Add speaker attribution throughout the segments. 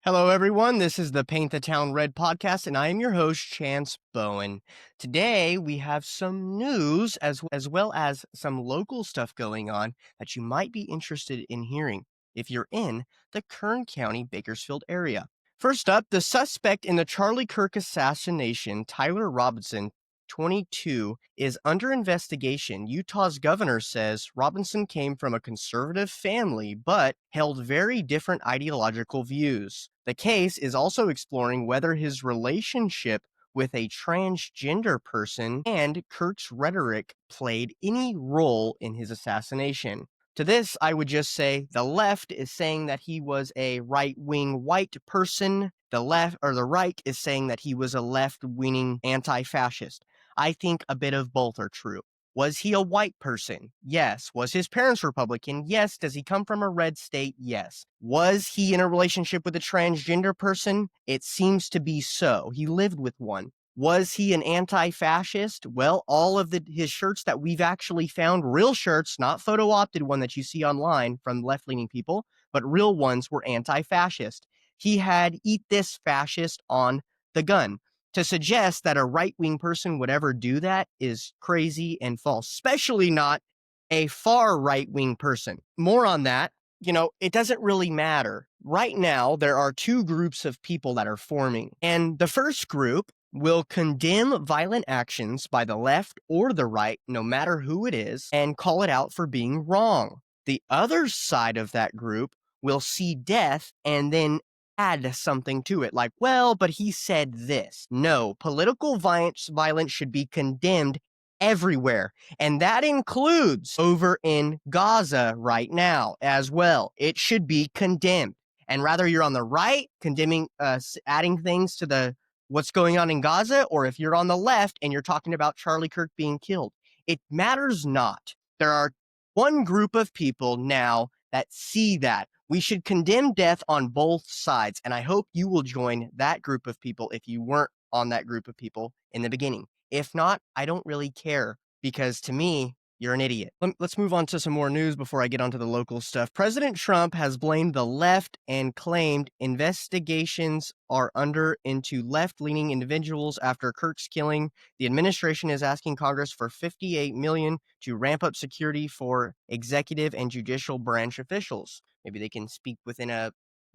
Speaker 1: Hello, everyone. This is the Paint the Town Red podcast, and I am your host, Chance Bowen. Today, we have some news as well as some local stuff going on that you might be interested in hearing if you're in the Kern County, Bakersfield area. First up, the suspect in the Charlie Kirk assassination, Tyler Robinson, 22, is under investigation. Utah's governor says Robinson came from a conservative family, but held very different ideological views. The case is also exploring whether his relationship with a transgender person and Kirk's rhetoric played any role in his assassination. To this, I would just say the left is saying that he was a right-wing white person. The left or the right is saying that he was a left-wing anti-fascist. I think a bit of both are true. Was he a white person? Yes. Was his parents Republican? Yes. Does he come from a red state? Yes. Was he in a relationship with a transgender person? It seems to be so. He lived with one. Was he an anti-fascist? Well, all of his shirts that we've actually found, real shirts, not photo-opted one that you see online from left-leaning people, but real ones were anti-fascist. He had "Eat This Fascist" on the gun. To suggest that a right-wing person would ever do that is crazy and false, especially not a far right-wing person. More on that, it doesn't really matter. Right now, there are two groups of people that are forming, and the first group will condemn violent actions by the left or the right, no matter who it is, and call it out for being wrong. The other side of that group will see death and then add something to it, like, well, but he said this. No, political violence should be condemned everywhere, and that includes over in Gaza right now as well. It should be condemned. And rather you're on the right condemning, adding things to the what's going on in Gaza, or if you're on the left and you're talking about Charlie Kirk being killed, it matters not. There are one group of people now that see that we should condemn death on both sides, and I hope you will join that group of people if you weren't on that group of people in the beginning. If not, I don't really care, because to me, you're an idiot. Let's move on to some more news before I get onto the local stuff. President Trump has blamed the left and claimed investigations are under into left-leaning individuals after Kirk's killing. The administration is asking Congress for $58 million to ramp up security for executive and judicial branch officials. Maybe they can speak within a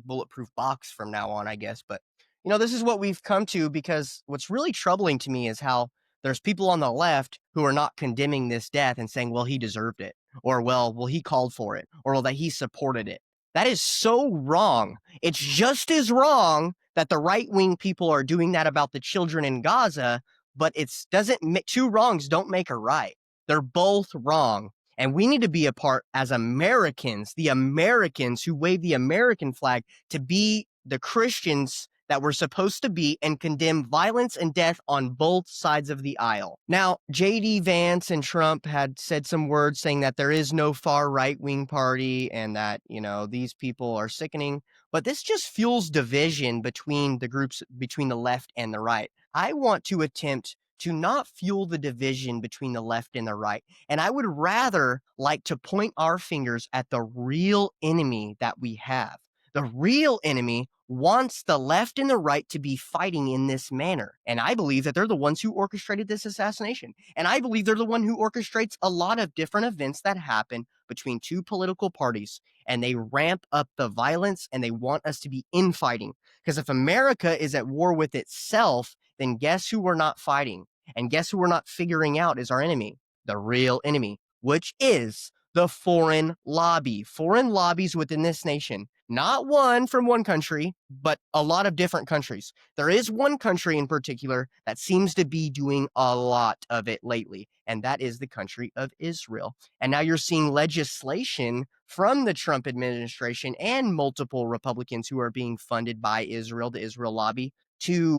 Speaker 1: bulletproof box from now on, I guess. But, this is what we've come to, because what's really troubling to me is how there's people on the left who are not condemning this death and saying, well, he deserved it, or well, he called for it, or well, that he supported it. That is so wrong. It's just as wrong that the right-wing people are doing that about the children in Gaza, but two wrongs don't make a right. They're both wrong. And we need to be a part as Americans, the Americans who wave the American flag, to be the Christians that we're supposed to be and condemn violence and death on both sides of the aisle. Now, J.D. Vance and Trump had said some words saying that there is no far right-wing party and that, these people are sickening. But this just fuels division between the groups, between the left and the right. I want to attempt to not fuel the division between the left and the right. And I would rather like to point our fingers at the real enemy that we have. The real enemy wants the left and the right to be fighting in this manner. And I believe that they're the ones who orchestrated this assassination. And I believe they're the one who orchestrates a lot of different events that happen between two political parties. And they ramp up the violence and they want us to be infighting. Because if America is at war with itself, then guess who we're not fighting? And guess who we're not figuring out is our enemy? The real enemy, which is the foreign lobby. Foreign lobbies within this nation. Not one from one country, but a lot of different countries. There is one country in particular that seems to be doing a lot of it lately, and that is the country of Israel. And now you're seeing legislation from the Trump administration and multiple Republicans who are being funded by Israel, the Israel lobby, to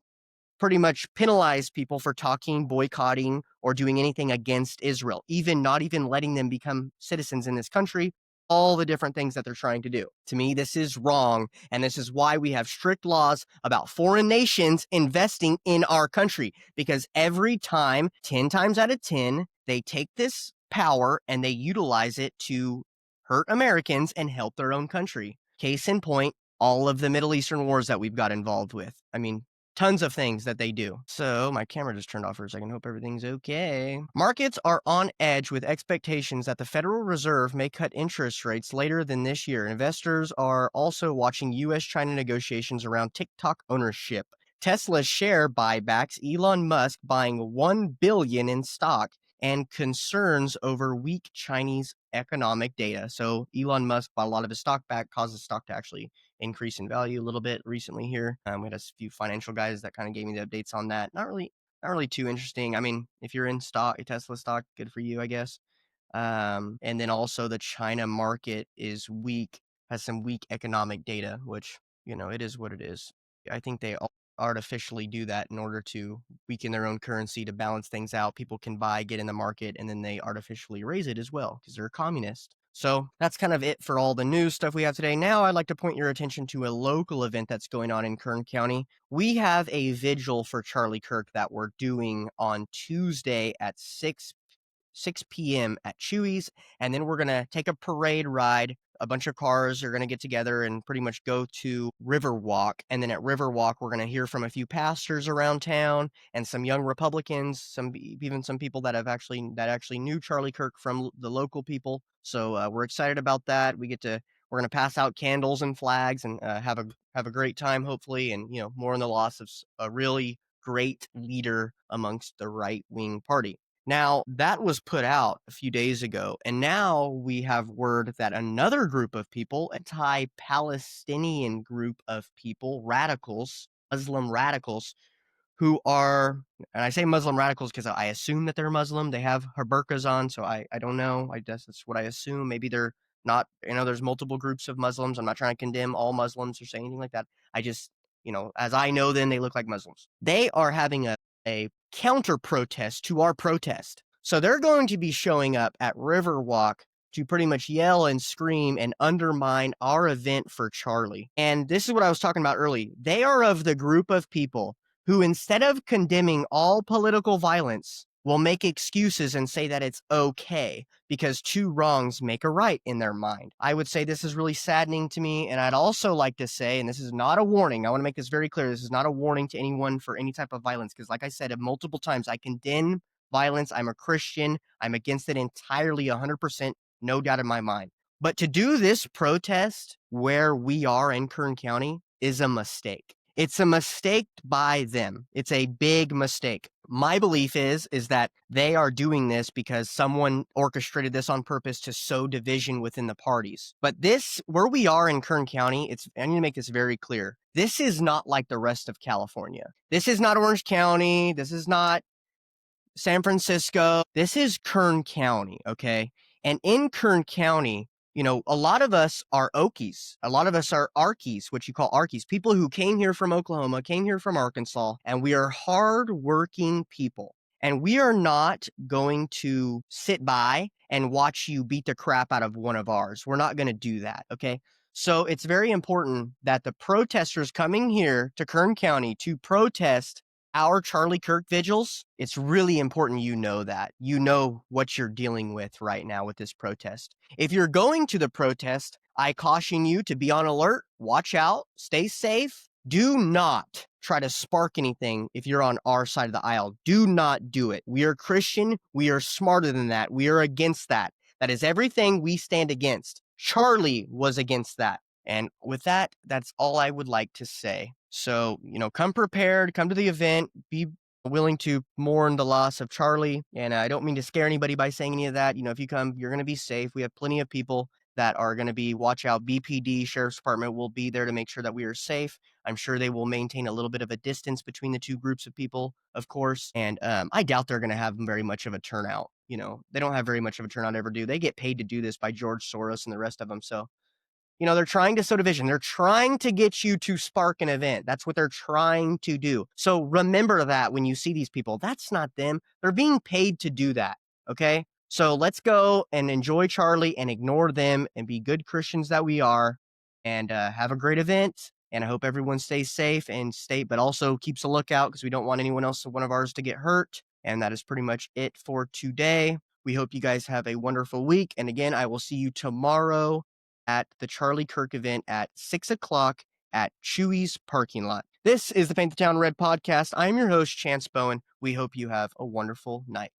Speaker 1: pretty much penalize people for talking, boycotting, or doing anything against Israel, not even letting them become citizens in this country, all the different things that they're trying to do. To me, this is wrong, and this is why we have strict laws about foreign nations investing in our country, because every time, 10 times out of 10, they take this power and they utilize it to hurt Americans and help their own country. Case in point, all of the Middle Eastern wars that we've got involved with. I mean, tons of things that they do. So my camera just turned off for a second. Hope everything's okay. Markets are on edge with expectations that the Federal Reserve may cut interest rates later than this year. Investors are also watching U.S.-China negotiations around TikTok ownership. Tesla's share buybacks, Elon Musk buying $1 billion in stock, and concerns over weak Chinese economic data. So Elon Musk bought a lot of his stock back, caused the stock to actually increase in value a little bit recently here. We had a few financial guys that kind of gave me the updates on that. Not really too interesting. I mean, if you're in stock, a Tesla stock, good for you, I guess. And then also the China market is weak, has some weak economic data, which, it is what it is. I think they artificially do that in order to weaken their own currency to balance things out. People can buy, get in the market, and then they artificially raise it as well because they're a communist. So that's kind of it for all the news stuff we have today. Now I'd like to point your attention to a local event that's going on in Kern County. We have a vigil for Charlie Kirk that we're doing on Tuesday at 6 p.m. at Chewy's, and then we're going to take a parade ride. A bunch of cars are going to get together and pretty much go to Riverwalk. And then at Riverwalk, we're going to hear from a few pastors around town and some young Republicans, even some people that actually knew Charlie Kirk from the local people. So we're excited about that. We're going to pass out candles and flags and have a great time, hopefully, and mourn the loss of a really great leader amongst the right-wing party. Now, that was put out a few days ago, and now we have word that another group of people, anti-Palestinian group of people, radicals, Muslim radicals, who are, and I say Muslim radicals because I assume that they're Muslim. They have burqas on, so I don't know. I guess that's what I assume. Maybe they're not. There's multiple groups of Muslims. I'm not trying to condemn all Muslims or say anything like that. I just, as I know them, they look like Muslims. They are having a counter protest to our protest. So they're going to be showing up at Riverwalk to pretty much yell and scream and undermine our event for Charlie. And this is what I was talking about earlier. They are of the group of people who, instead of condemning all political violence, will make excuses and say that it's okay because two wrongs make a right in their mind. I would say this is really saddening to me, and I'd also like to say, and this is not a warning, I want to make this very clear, this is not a warning to anyone for any type of violence, because like I said multiple times, I condemn violence. I'm a Christian. I'm against it entirely, 100%, no doubt in my mind. But to do this protest where we are in Kern County is a mistake. It's a mistake by them. It's a big mistake. My belief is that they are doing this because someone orchestrated this on purpose to sow division within the parties. But where we are in Kern County, I need to make this very clear. This is not like the rest of California. This is not Orange County. This is not San Francisco. This is Kern County, okay? And in Kern County, a lot of us are Okies. A lot of us are Arkies, what you call Arkies, people who came here from Oklahoma, came here from Arkansas, and we are hardworking people. And we are not going to sit by and watch you beat the crap out of one of ours. We're not going to do that, okay? So it's very important that the protesters coming here to Kern County to protest our Charlie Kirk vigils, it's really important you know that. You know what you're dealing with right now with this protest. If you're going to the protest, I caution you to be on alert, watch out, stay safe. Do not try to spark anything if you're on our side of the aisle. Do not do it. We are Christian. We are smarter than that. We are against that. That is everything we stand against. Charlie was against that. And with that, that's all I would like to say. So, come prepared, come to the event, be willing to mourn the loss of Charlie. And I don't mean to scare anybody by saying any of that. If you come, you're going to be safe. We have plenty of people that are going to watch out. BPD, Sheriff's Department will be there to make sure that we are safe. I'm sure they will maintain a little bit of a distance between the two groups of people, of course. And I doubt they're going to have very much of a turnout. They don't have very much of a turnout, ever do. They get paid to do this by George Soros and the rest of them. So, they're trying to sow division. They're trying to get you to spark an event. That's what they're trying to do. So remember that when you see these people, that's not them. They're being paid to do that. Okay. So let's go and enjoy Charlie and ignore them and be good Christians that we are, and have a great event. And I hope everyone stays safe but also keeps a lookout because we don't want anyone else, one of ours, to get hurt. And that is pretty much it for today. We hope you guys have a wonderful week. And again, I will see you tomorrow at the Charlie Kirk event at 6 o'clock at Chewy's parking lot. This is the Paint the Town Red podcast. I'm your host, Chance Bowen. We hope you have a wonderful night.